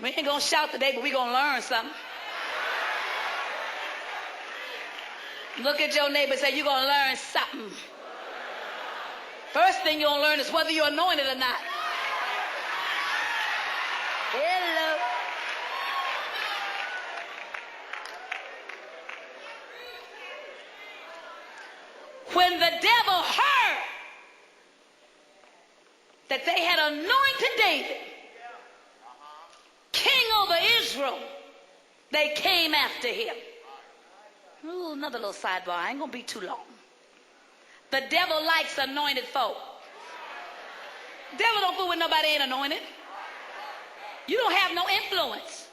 We ain't going to shout today, but we're going to learn something. Look at your neighbor and say, you're going to learn something. First thing you're going to learn is whether you're anointed or not. Hello. When the devil heard that they had anointed David, king over Israel, they came after him. Ooh, another little sidebar. I ain't going to be too long. The devil likes anointed folk. Devil don't fool with nobody ain't anointed. You don't have no influence.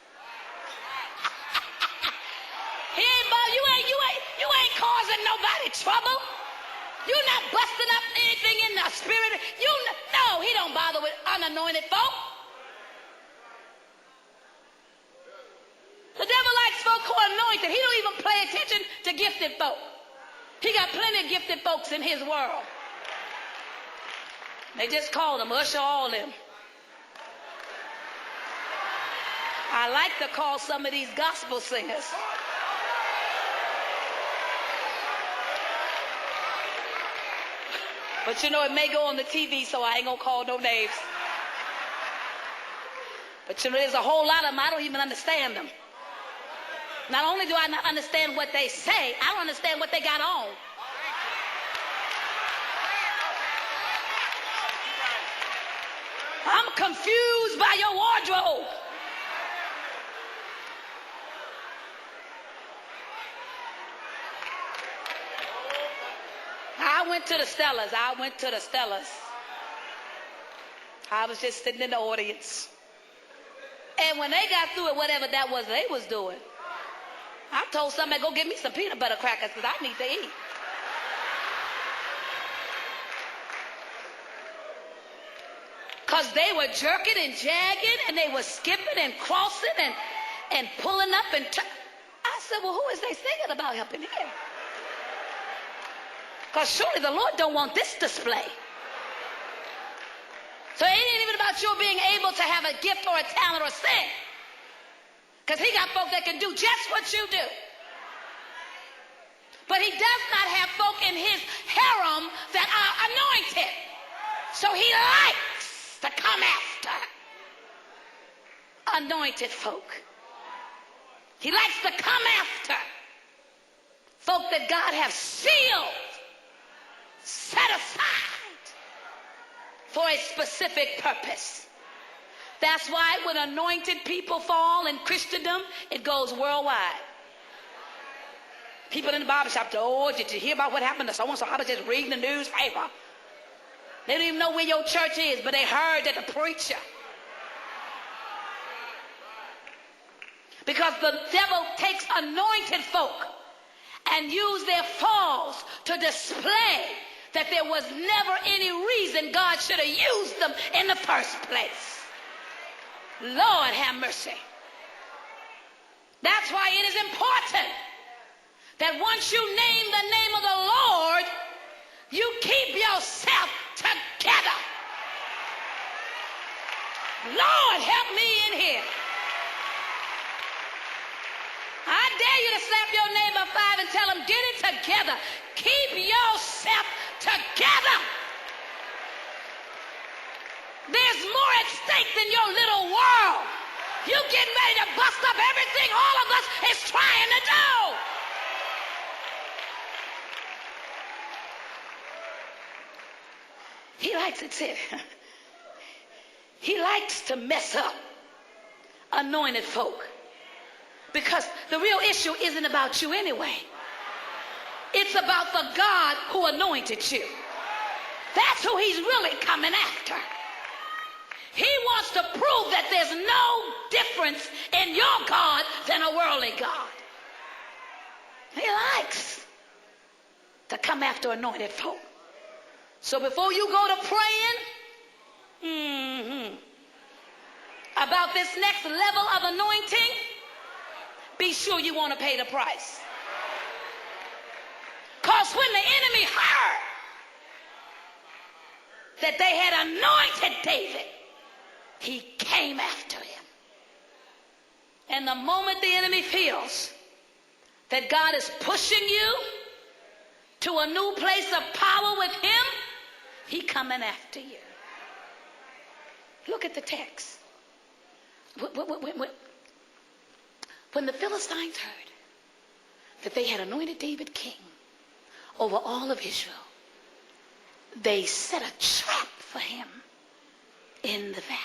You ain't causing nobody trouble. You're not busting up anything in the spirit. No, he don't bother with unanointed folk. The devil likes folk who are anointed. He don't even pay attention to gifted folk. He got plenty of gifted folks in his world. They just call them usher all them. I like to call some of these gospel singers. But you know, it may go on the TV, so I ain't going to call no names. But you know, there's a whole lot of them, I don't even understand them. Not only do I not understand what they say, I don't understand what they got on. I'm confused by your wardrobe. I went to the Stellars. I was just sitting in the audience. And when they got through with whatever that was they was doing, I told somebody, go get me some peanut butter crackers because I need to eat. Because they were jerking and jagging and they were skipping and crossing and pulling up and I said, well, who is they singing about up in here? Because surely the Lord don't want this display. So it ain't even about you being able to have a gift or a talent or sing. Because he got folk that can do just what you do. But he does not have folk in his harem that are anointed. So he likes to come after anointed folk. He likes to come after folk that God has sealed, set aside for a specific purpose. That's why when anointed people fall in Christendom, it goes worldwide. People in the barbershop, oh, did you hear about what happened to so-and-so? I was just reading the newspaper. They don't even know where your church is, but they heard that the preacher. Because the devil takes anointed folk and use their falls to display that there was never any reason God should have used them in the first place. Lord have mercy. That's why it is important that once you name the name of the Lord, you keep yourself together. Lord, help me in here. I dare you to slap your neighbor 5 and tell him, get it together. Keep yourself together. There's more at stake than your little world. You getting ready to bust up everything all of us is trying to do. He likes it, too. He likes to mess up anointed folk. Because the real issue isn't about you anyway. It's about the God who anointed you. That's who he's really coming after. He wants to prove that there's no difference in your God than a worldly God. He likes to come after anointed folk. So before you go to praying about this next level of anointing, be sure you want to pay the price. Because when the enemy heard that they had anointed David, he came after him. And the moment the enemy feels that God is pushing you to a new place of power with him, he coming after you. Look at the text. When the Philistines heard that they had anointed David king over all of Israel, they set a trap for him in the valley.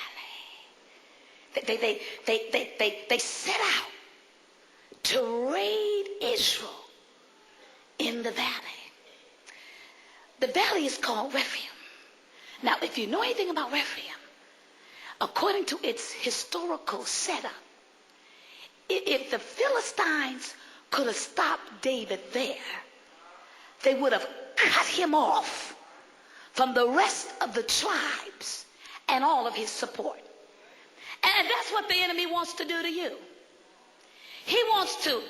They set out to raid Israel in the valley. The valley is called Rephaim. Now, if you know anything about Rephaim, according to its historical setup, if the Philistines could have stopped David there, they would have cut him off from the rest of the tribes and all of his support. And that's what the enemy wants to do to you. He wants to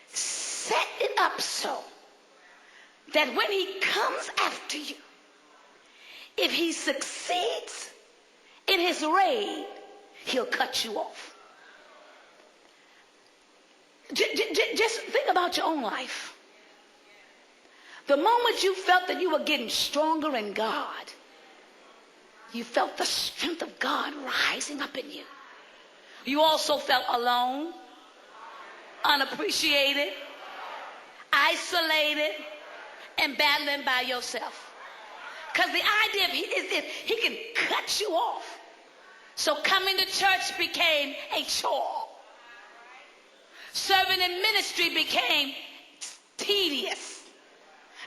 set it up so that when he comes after you, if he succeeds in his raid, he'll cut you off. Just think about your own life. The moment you felt that you were getting stronger in God, you felt the strength of God rising up in you. You also felt alone, unappreciated, isolated, and battling by yourself. Because the idea is he can cut you off. So coming to church became a chore. Serving in ministry became tedious.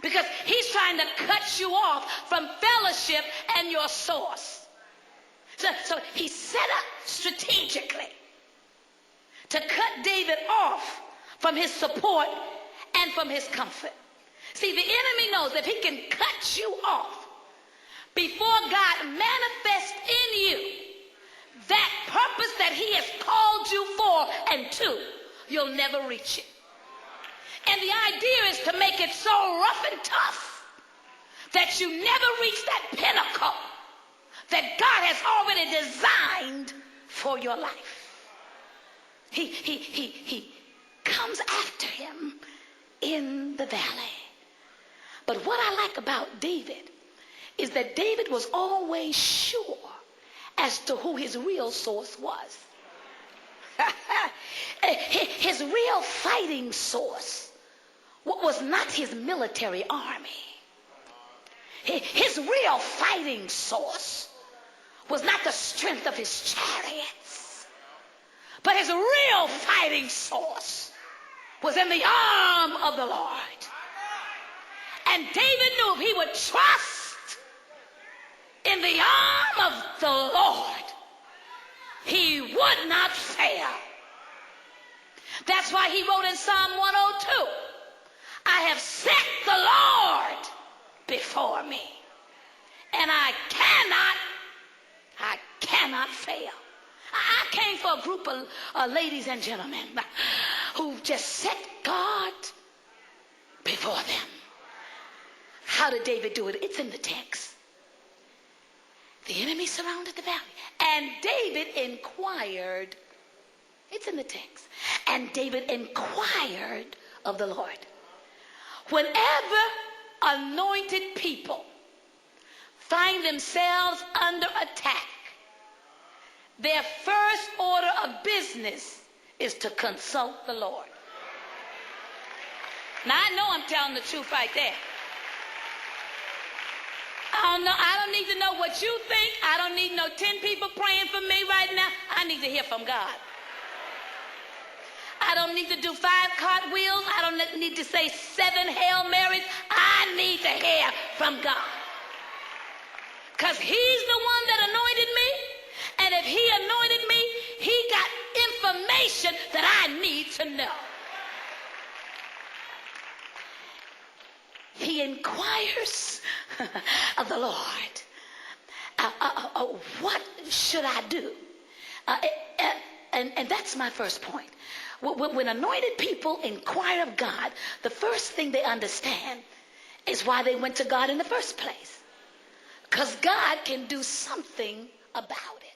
Because he's trying to cut you off from fellowship and your source. So he set up strategically to cut David off from his support and from his comfort. See, the enemy knows if he can cut you off before God manifests in you that purpose that he has called you for and to, you'll never reach it. And the idea is to make it so rough and tough that you never reach that pinnacle that God has already designed for your life. He comes after him in the valley. But what I like about David is that David was always sure as to who his real source was. His real fighting source was not his military army. His real fighting source was not the strength of his chariots, but his real fighting source was in the arm of the Lord. And David knew if he would trust in the arm of the Lord, he would not fail. That's why he wrote in Psalm 102, I have set the Lord before me, and I cannot fail. I came for a group of ladies and gentlemen who just set God before them. How did David do it? It's in the text. The enemy surrounded the valley, and David inquired. It's in the text. And David inquired of the Lord. Whenever anointed people find themselves under attack, their first order of business is to consult the Lord. Now, I know I'm telling the truth right there. I don't need to know what you think. I don't need no 10 people praying for me right now. I need to hear from God. I don't need to do 5 cartwheels. I don't need to say 7 Hail Marys. I need to hear from God. Because he's the one that anointed me. And if he anointed me, he got information that I need to know. He inquires of the Lord. What should I do? And that's my first point. When anointed people inquire of God, the first thing they understand is why they went to God in the first place. Because God can do something about it.